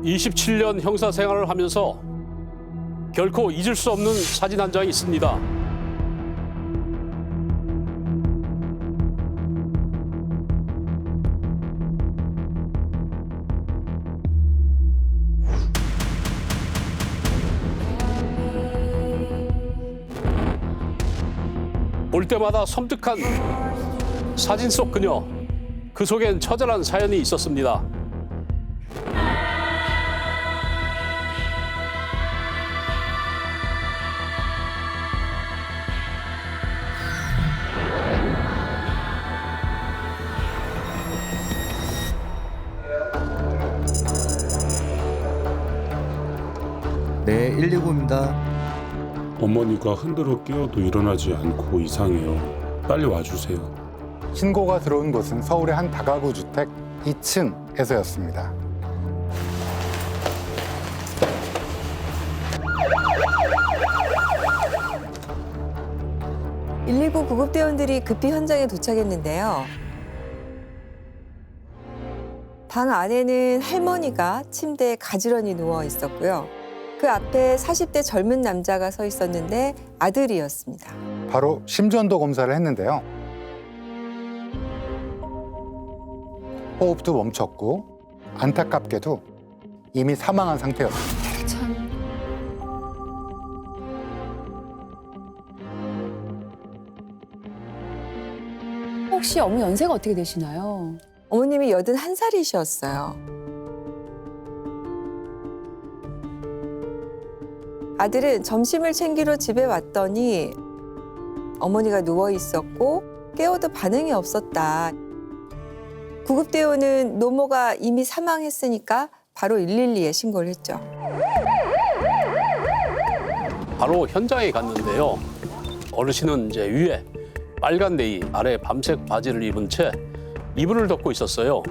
27년 형사 생활을 하면서 결코 잊을 수 없는 사진 한 장이 있습니다. 볼 때마다 섬뜩한 사진 속 그녀, 그 속엔 처절한 사연이 있었습니다. 네, 119입니다. 어머니가 흔들어 깨어도 일어나지 않고 이상해요. 빨리 와주세요. 신고가 들어온 곳은 서울의 한 다가구 주택 2층에서였습니다. (119) 구급대원들이 급히 현장에 도착했는데요. 방 안에는 할머니가 침대에 가지런히 누워 있었고요. 그 앞에 40대 젊은 남자가 서 있었는데 아들이었습니다. 바로 심전도 검사를 했는데요. 호흡도 멈췄고 안타깝게도 이미 사망한 상태였습니다. 혹시 어머니 연세가 어떻게 되시나요? 어머님이 81살이셨어요. 아들은 점심을 챙기러 집에 왔더니 어머니가 누워 있었고 깨워도 반응이 없었다. 구급대원은 노모가 이미 사망했으니까 바로 112에 신고를 했죠. 바로 현장에 갔는데요. 어르신은 이제 위에 빨간 네이, 아래 밤색 바지를 입은 채 이불을 덮고 있었어요.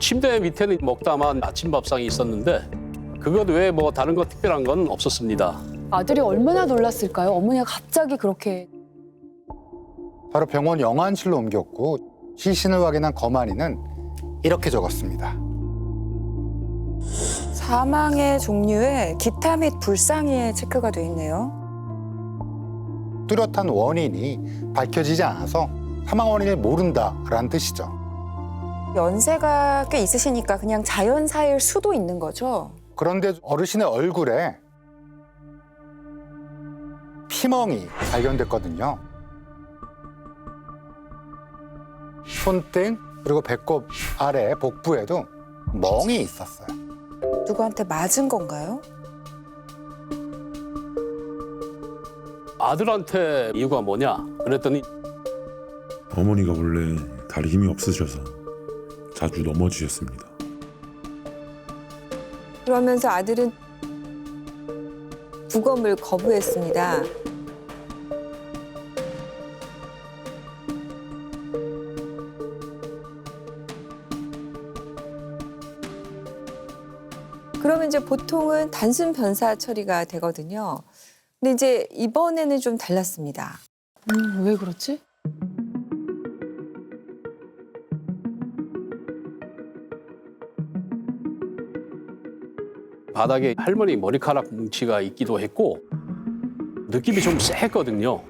침대 밑에는 먹다만 아침 밥상이 있었는데 그것 외에 뭐 다른 거 특별한 건 없었습니다. 아들이 얼마나 놀랐을까요? 어머니가 갑자기 그렇게. 바로 병원 영안실로 옮겼고 시신을 확인한 검안이는 이렇게 적었습니다. 사망의 종류에 기타 및 불상이에 체크가 돼 있네요. 뚜렷한 원인이 밝혀지지 않아서 사망 원인을 모른다라는 뜻이죠. 연세가 꽤 있으시니까 그냥 자연사일 수도 있는 거죠. 그런데 어르신의 얼굴에 피멍이 발견됐거든요. 손등 그리고 배꼽 아래 복부에도 멍이 있었어요. 누구한테 맞은 건가요? 아들한테 이유가 뭐냐 그랬더니 어머니가 원래 다리 힘이 없으셔서 자주 넘어지셨습니다. 그러면서 아들은 부검을 거부했습니다. 그러면 이제 보통은 단순 변사 처리가 되거든요. 근데 이제 이번에는 좀 달랐습니다. 왜 그렇지? 바닥에 할머니 머리카락 뭉치가 있기도 했고 느낌이 좀 쎄했거든요.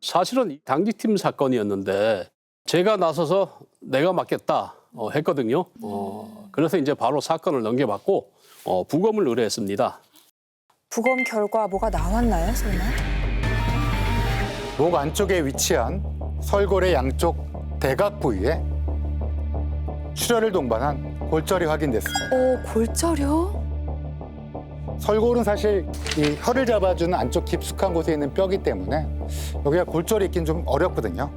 사실은 당직팀 사건이었는데 제가 나서서 내가 맡겠다 했거든요. 그래서 이제 바로 사건을 넘겨받고 부검을 의뢰했습니다. 부검 결과 뭐가 나왔나요, 설마? 목 안쪽에 위치한 설골의 양쪽 대각 부위에 출혈을 동반한 골절이 확인됐습니다. 골절이요? 설골은 사실 이 혀를 잡아주는 안쪽 깊숙한 곳에 있는 뼈기 때문에 여기가 골절이 있긴 좀 어렵거든요.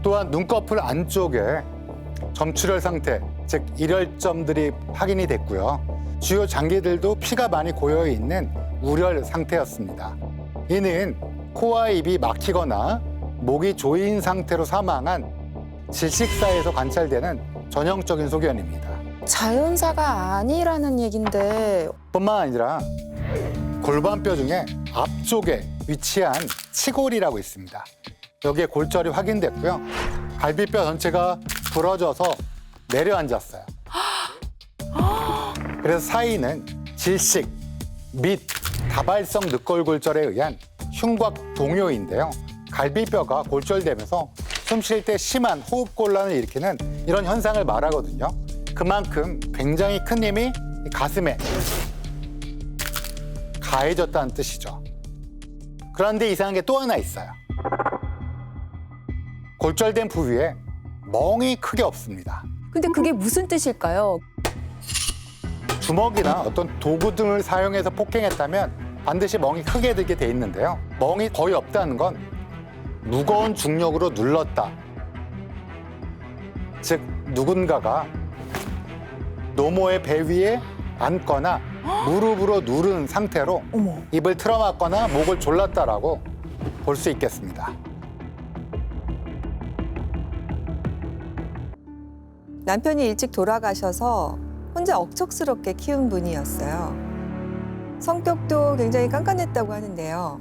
또한 눈꺼풀 안쪽에 점출혈 상태, 즉 일혈점들이 확인이 됐고요. 주요 장기들도 피가 많이 고여 있는 우렬 상태였습니다. 이는 코와 입이 막히거나 목이 조인 상태로 사망한 질식사에서 관찰되는 전형적인 소견입니다. 자연사가 아니라는 얘긴데 뿐만 아니라 골반뼈 중에 앞쪽에 위치한 치골이라고 있습니다. 여기에 골절이 확인됐고요. 갈비뼈 전체가 부러져서 내려앉았어요. 그래서 사인은 질식 및 다발성 늑골골절에 의한 흉곽 동요인데요. 갈비뼈가 골절되면서 숨 쉴 때 심한 호흡곤란을 일으키는 이런 현상을 말하거든요. 그만큼 굉장히 큰 힘이 가슴에 가해졌다는 뜻이죠. 그런데 이상한 게 또 하나 있어요. 골절된 부위에 멍이 크게 없습니다. 근데 그게 무슨 뜻일까요? 주먹이나 어떤 도구 등을 사용해서 폭행했다면 반드시 멍이 크게 들게 돼 있는데요. 멍이 거의 없다는 건 무거운 중력으로 눌렀다. 즉 누군가가 노모의 배 위에 앉거나 무릎으로 누른 상태로 어머. 입을 틀어막거나 목을 졸랐다라고 볼 수 있겠습니다. 남편이 일찍 돌아가셔서 혼자 억척스럽게 키운 분이었어요. 성격도 굉장히 깐깐했다고 하는데요.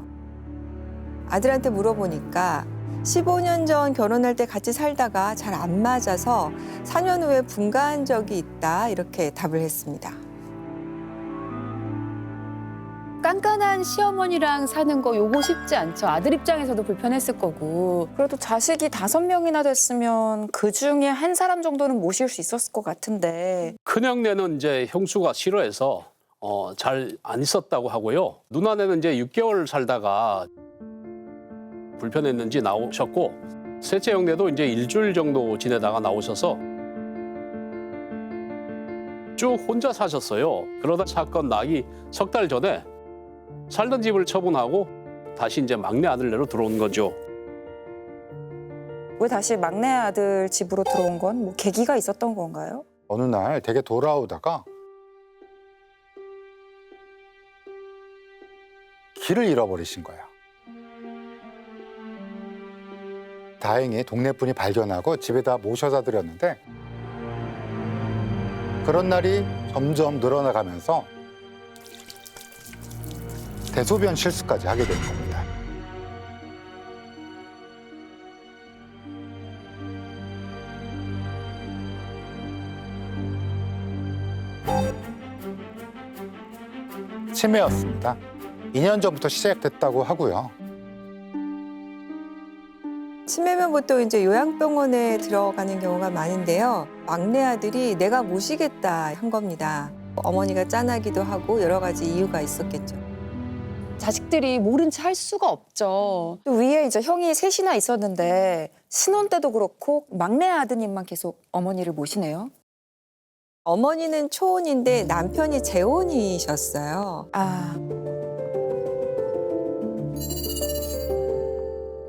아들한테 물어보니까 15년 전 결혼할 때 같이 살다가 잘 안 맞아서 4년 후에 분가한 적이 있다 이렇게 답을 했습니다. 깐깐한 시어머니랑 사는 거 요거 쉽지 않죠. 아들 입장에서도 불편했을 거고. 그래도 자식이 5명이나 됐으면 그 중에 한 사람 정도는 모실 수 있었을 것 같은데. 큰형네는 이제 형수가 싫어해서 잘 안 있었다고 하고요. 누나네는 이제 6개월 살다가 불편했는지 나오셨고, 셋째 형네도 이제 일주일 정도 지내다가 나오셔서 쭉 혼자 사셨어요. 그러다 사건 나기 석 달 전에 살던 집을 처분하고 다시 이제 막내 아들네로 들어온 거죠. 왜 다시 막내 아들 집으로 들어온 건 뭐 계기가 있었던 건가요? 어느 날 되게 돌아오다가 길을 잃어버리신 거예요. 다행히 동네 분이 발견하고 집에다 모셔다 드렸는데 그런 날이 점점 늘어나가면서 대소변 실수까지 하게 된 겁니다. 치매였습니다. 2년 전부터 시작됐다고 하고요. 치매면 보통 이제 요양병원에 들어가는 경우가 많은데요. 막내 아들이 내가 모시겠다 한 겁니다. 어머니가 짠하기도 하고 여러 가지 이유가 있었겠죠. 자식들이 모른 채 할 수가 없죠. 또 위에 이제 형이 셋이나 있었는데 신혼 때도 그렇고 막내 아드님만 계속 어머니를 모시네요. 어머니는 초혼인데 남편이 재혼이셨어요. 아,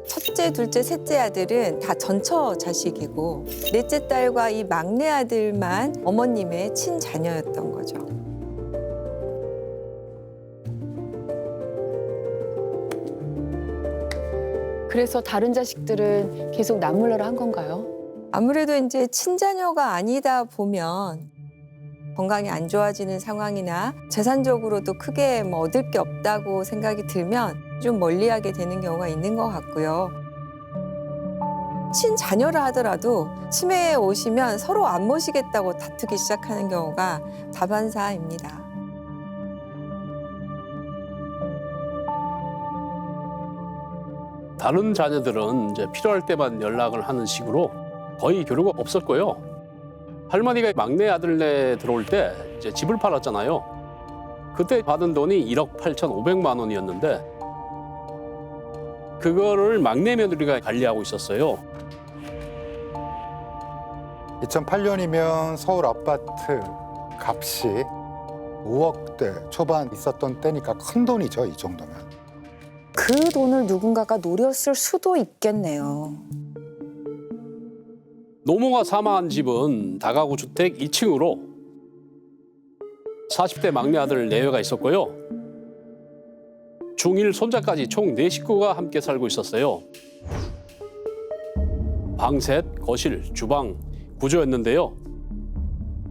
첫째, 둘째, 셋째 아들은 다 전처 자식이고 넷째 딸과 이 막내 아들만 어머님의 친자녀였던 거죠. 그래서 다른 자식들은 계속 남몰라를 한 건가요? 아무래도 이제 친자녀가 아니다 보면 건강이 안 좋아지는 상황이나 재산적으로도 크게 뭐 얻을 게 없다고 생각이 들면 좀 멀리하게 되는 경우가 있는 것 같고요. 친자녀라 하더라도 치매에 오시면 서로 안 모시겠다고 다투기 시작하는 경우가 다반사입니다. 다른 자녀들은 이제 필요할 때만 연락을 하는 식으로 거의 교류가 없었고요. 할머니가 막내 아들네 들어올 때 이제 집을 팔았잖아요. 그때 받은 돈이 1억 8,500만 원이었는데 그거를 막내 며느리가 관리하고 있었어요. 2008년이면 서울 아파트 값이 5억대 초반 있었던 때니까 큰 돈이죠, 이 정도면. 그 돈을 누군가가 노렸을 수도 있겠네요. 노모가 사망한 집은 다가구 주택 2층으로 40대 막내 아들 내외가 있었고요. 중1 손자까지 총 4식구가 함께 살고 있었어요. 방 셋, 거실, 주방 구조였는데요.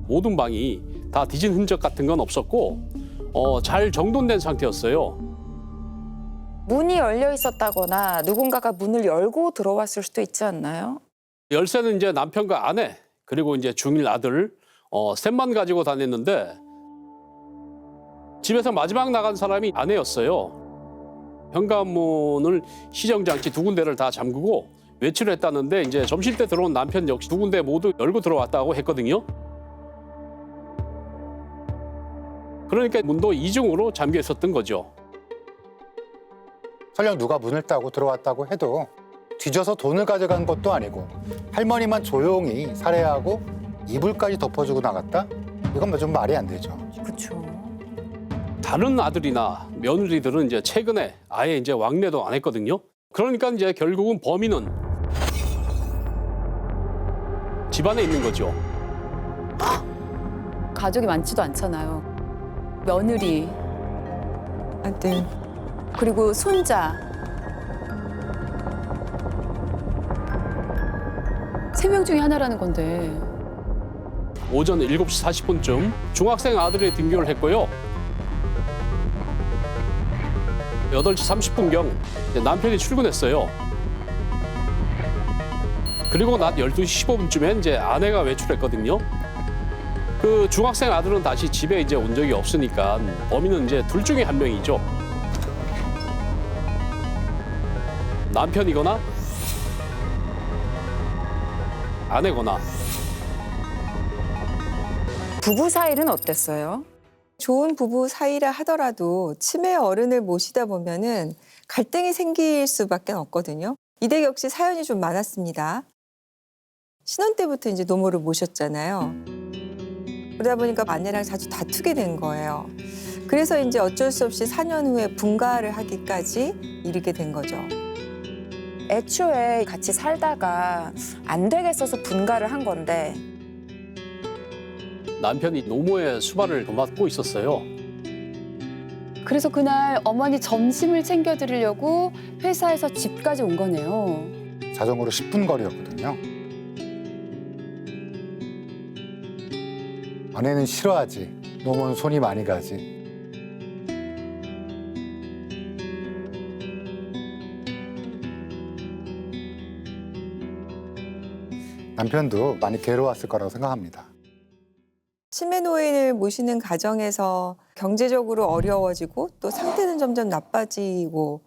모든 방이 다 뒤진 흔적 같은 건 없었고 잘 정돈된 상태였어요. 문이 열려 있었다거나 누군가가 문을 열고 들어왔을 수도 있지 않나요? 열쇠는 이제 남편과 아내 그리고 이제 중1 아들 셋만 가지고 다녔는데 집에서 마지막 나간 사람이 아내였어요. 현관문을 시정장치 2군데를 다 잠그고 외출을 했다는데 이제 점심 때 들어온 남편 역시 2군데 모두 열고 들어왔다고 했거든요. 그러니까 문도 이중으로 잠겨 있었던 거죠. 설령 누가 문을 따고 들어왔다고 해도 뒤져서 돈을 가져간 것도 아니고 할머니만 조용히 살해하고 이불까지 덮어주고 나갔다? 이건 좀 말이 안 되죠. 그렇죠. 다른 아들이나 며느리들은 이제 최근에 아예 이제 왕래도 안 했거든요. 그러니까 이제 결국은 범인은 집안에 있는 거죠. 가족이 많지도 않잖아요. 며느리, 아들. 그리고 손자. 3명 중에 하나라는 건데. 오전 7시 40분쯤 중학생 아들이 등교를 했고요. 8시 30분경 남편이 출근했어요. 그리고 낮 12시 15분쯤엔 이제 아내가 외출했거든요. 그 중학생 아들은 다시 집에 이제 온 적이 없으니까 범인은 이제 둘 중에 한 명이죠. 남편이거나 아내거나. 부부 사이는 어땠어요? 좋은 부부 사이라 하더라도 치매 어른을 모시다 보면은 갈등이 생길 수밖에 없거든요. 이댁 역시 사연이 좀 많았습니다. 신혼 때부터 이제 노모를 모셨잖아요. 그러다 보니까 아내랑 자주 다투게 된 거예요. 그래서 이제 어쩔 수 없이 4년 후에 분가를 하기까지 이르게 된 거죠. 애초에 같이 살다가 안 되겠어서 분가를 한 건데 남편이 노모의 수발을 도맡고 있었어요. 그래서 그날 어머니 점심을 챙겨드리려고 회사에서 집까지 온 거네요. 자전거로 10분 거리였거든요. 아내는 싫어하지. 노모는 손이 많이 가지. 남편도 많이 괴로웠을 거라고 생각합니다. 치매 노인을 모시는 가정에서 경제적으로 어려워지고 또 상태는 점점 나빠지고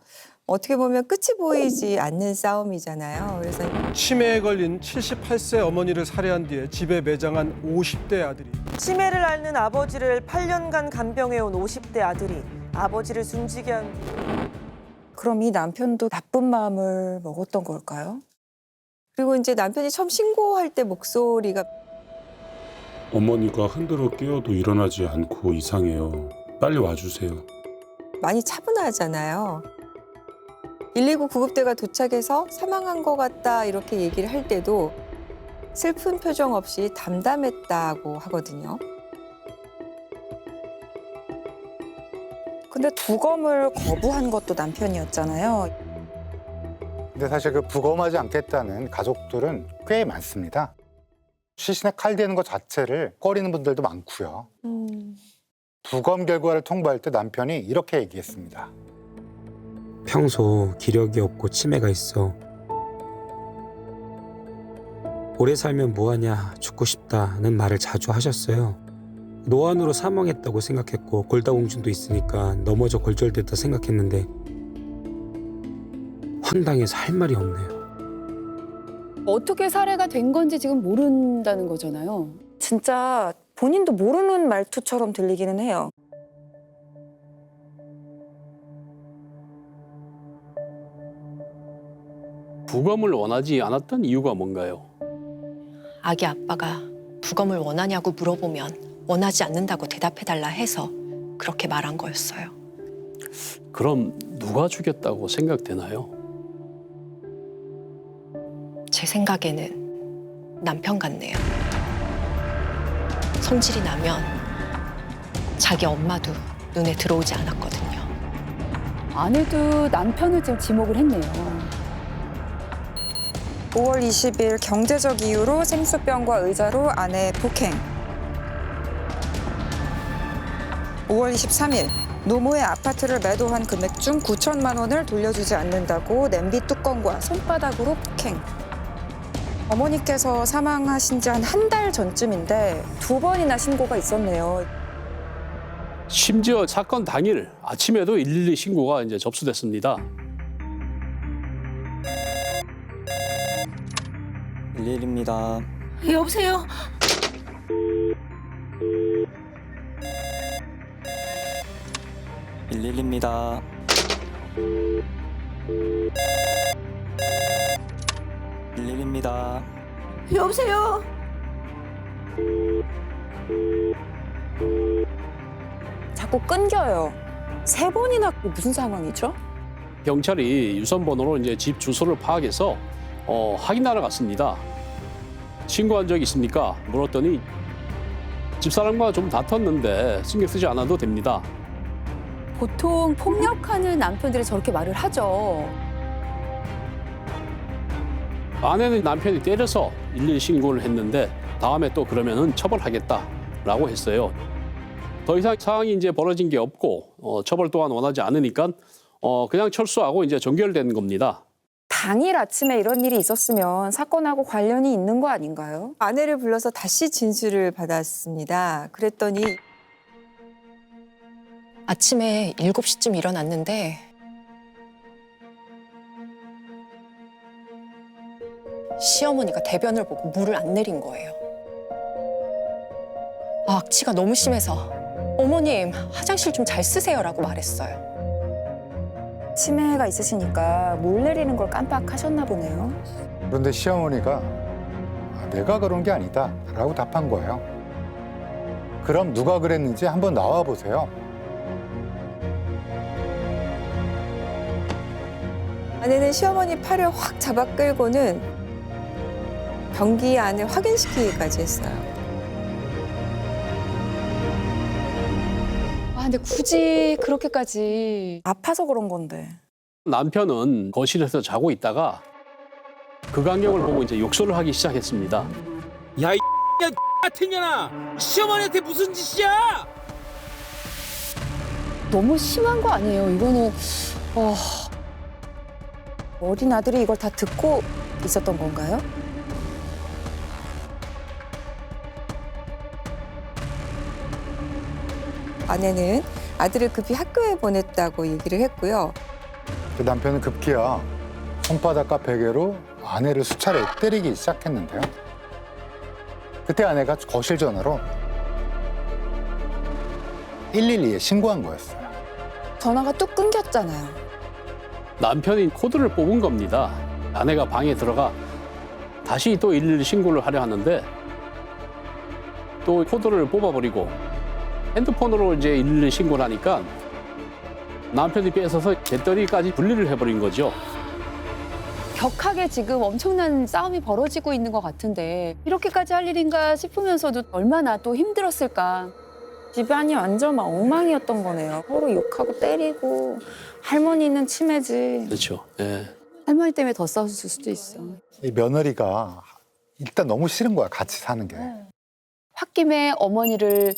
어떻게 보면 끝이 보이지 않는 싸움이잖아요. 그래서 치매에 걸린 78세 어머니를 살해한 뒤에 집에 매장한 50대 아들이 치매를 앓는 아버지를 8년간 간병해온 50대 아들이 아버지를 숨지게 한 그럼 이 남편도 나쁜 마음을 먹었던 걸까요? 그리고 이제 남편이 처음 신고할 때 목소리가 어머니가 흔들어 깨워도 일어나지 않고 이상해요. 빨리 와주세요. 많이 차분하잖아요. 119 구급대가 도착해서 사망한 것 같다 이렇게 얘기를 할 때도 슬픈 표정 없이 담담했다고 하거든요. 근데 부검을 거부한 것도 남편이었잖아요. 근데 사실 그 부검하지 않겠다는 가족들은 꽤 많습니다. 시신에 칼 대는 것 자체를 꺼리는 분들도 많고요. 부검 결과를 통보할 때 남편이 이렇게 얘기했습니다. 평소 기력이 없고 치매가 있어. 오래 살면 뭐하냐, 죽고 싶다는 말을 자주 하셨어요. 노안으로 사망했다고 생각했고 골다공증도 있으니까 넘어져 골절됐다 생각했는데 황당해서 할 말이 없네요. 어떻게 살해가 된 건지 지금 모른다는 거잖아요. 진짜 본인도 모르는 말투처럼 들리기는 해요. 부검을 원하지 않았던 이유가 뭔가요? 아기 아빠가 부검을 원하냐고 물어보면 원하지 않는다고 대답해달라 해서 그렇게 말한 거였어요. 그럼 누가 죽였다고 생각되나요? 제 생각에는 남편 같네요. 성질이 나면 자기 엄마도 눈에 들어오지 않았거든요. 아내도 남편을 지금 지목을 했네요. 5월 20일 경제적 이유로 생수병과 의자로 아내 폭행. 5월 23일 노모의 아파트를 매도한 금액 중 9천만 원을 돌려주지 않는다고 냄비 뚜껑과 손바닥으로 폭행. 어머니께서 사망하신 지 한 달 전쯤인데 2번이나 신고가 있었네요. 심지어 사건 당일 아침에도 112 신고가 이제 접수됐습니다. 112입니다. 여보세요? 일일입니다. 일일입니다. 여보세요? 자꾸 끊겨요. 3번이나 무슨 상황이죠? 경찰이 유선 번호로 이제 집 주소를 파악해서 확인하러 갔습니다. 신고한 적 있습니까? 물었더니 집사람과 좀 다퉜는데 신경 쓰지 않아도 됩니다. 보통 폭력하는 남편들이 저렇게 말을 하죠. 아내는 남편이 때려서 112 신고를 했는데 다음에 또 그러면은 처벌하겠다라고 했어요. 더 이상 상황이 이제 벌어진 게 없고 처벌 또한 원하지 않으니까 그냥 철수하고 이제 종결된 겁니다. 당일 아침에 이런 일이 있었으면 사건하고 관련이 있는 거 아닌가요? 아내를 불러서 다시 진술을 받았습니다. 그랬더니 아침에 7시쯤 일어났는데 시어머니가 대변을 보고 물을 안 내린 거예요. 악취가 너무 심해서 어머님 화장실 좀 잘 쓰세요라고 말했어요. 치매가 있으시니까 물 내리는 걸 깜빡하셨나 보네요. 그런데 시어머니가 내가 그런 게 아니다 라고 답한 거예요. 그럼 누가 그랬는지 한번 나와 보세요. 아내는 시어머니 팔을 확 잡아 끌고는 변기 안을 확인시키기까지 했어요. 아, 근데 굳이 그렇게까지. 아파서 그런 건데. 남편은 거실에서 자고 있다가 그 광경을 보고 이제 욕설을 하기 시작했습니다. 야, 이 같은 년아! 시어머니한테 무슨 짓이야! 너무 심한 거 아니에요? 이거는 어린 아들이 이걸 다 듣고 있었던 건가요? 아내는 아들을 급히 학교에 보냈다고 얘기를 했고요. 그 남편은 급기야 손바닥과 베개로 아내를 수차례 때리기 시작했는데요. 그때 아내가 거실 전화로 112에 신고한 거였어요. 전화가 뚝 끊겼잖아요. 남편이 코드를 뽑은 겁니다. 아내가 방에 들어가 다시 또 112 신고를 하려 하는데 또 코드를 뽑아버리고 핸드폰으로 이제 112 신고를 하니까 남편이 뺏어서 재떨이까지 분리를 해버린 거죠. 격하게 지금 엄청난 싸움이 벌어지고 있는 것 같은데 이렇게까지 할 일인가 싶으면서도 얼마나 또 힘들었을까. 집안이 완전 막 엉망이었던 거네요. 서로 욕하고 때리고 할머니는 치매지. 그렇죠. 예. 할머니 때문에 더 싸웠을 수도 있어. 이 며느리가 일단 너무 싫은 거야, 같이 사는 게. 홧김에 어머니를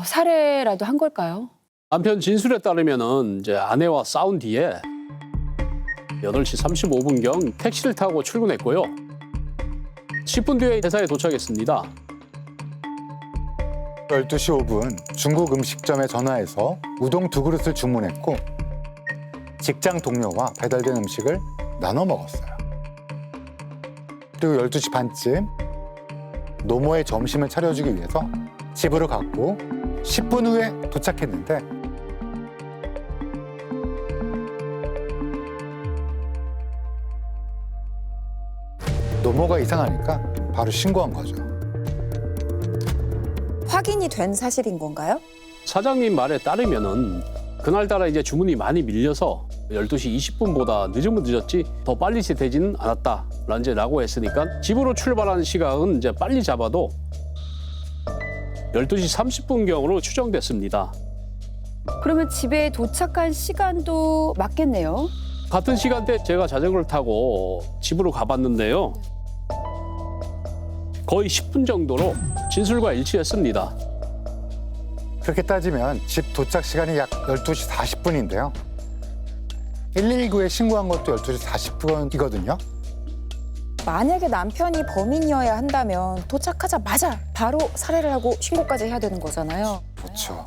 살해라도 한 걸까요? 남편 진술에 따르면은 이제 아내와 싸운 뒤에 8시 35분경 택시를 타고 출근했고요. 10분 뒤에 회사에 도착했습니다. 12시 5분 중국 음식점에 전화해서 우동 2그릇을 주문했고 직장 동료와 배달된 음식을 나눠 먹었어요. 그리고 12시 반쯤 노모의 점심을 차려주기 위해서 집으로 갔고 10분 후에 도착했는데 노모가 이상하니까 바로 신고한 거죠. 확인이 된 사실인 건가요? 사장님 말에 따르면은 그날따라 이제 주문이 많이 밀려서 12시 20분보다 늦으면 늦었지 더 빨리 되지는 않았다라는 이제 라고 했으니까 집으로 출발하는 시각은 이제 빨리 잡아도 12시 30분경으로 추정됐습니다. 그러면 집에 도착한 시간도 맞겠네요. 같은 시간대 제가 자전거를 타고 집으로 가봤는데요. 거의 10분 정도로 진술과 일치했습니다. 그렇게 따지면 집 도착 시간이 약 12시 40분인데요. 119에 신고한 것도 12시 40분이거든요. 만약에 남편이 범인이어야 한다면 도착하자마자 바로 살해를 하고 신고까지 해야 되는 거잖아요. 그렇죠.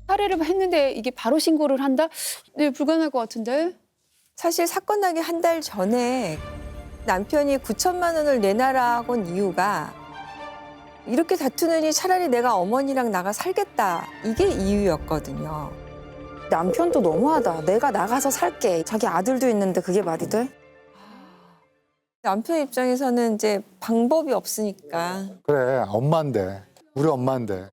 살해를 했는데 이게 바로 신고를 한다? 네, 불가능할 것 같은데. 사실 사건 나기 한 달 전에 남편이 9천만 원을 내놔라고 한 이유가 이렇게 다투느니 차라리 내가 어머니랑 나가 살겠다. 이게 이유였거든요. 남편도 너무하다. 내가 나가서 살게. 자기 아들도 있는데 그게 말이 돼? 남편 입장에서는 이제 방법이 없으니까 그래, 엄마인데. 우리 엄마인데.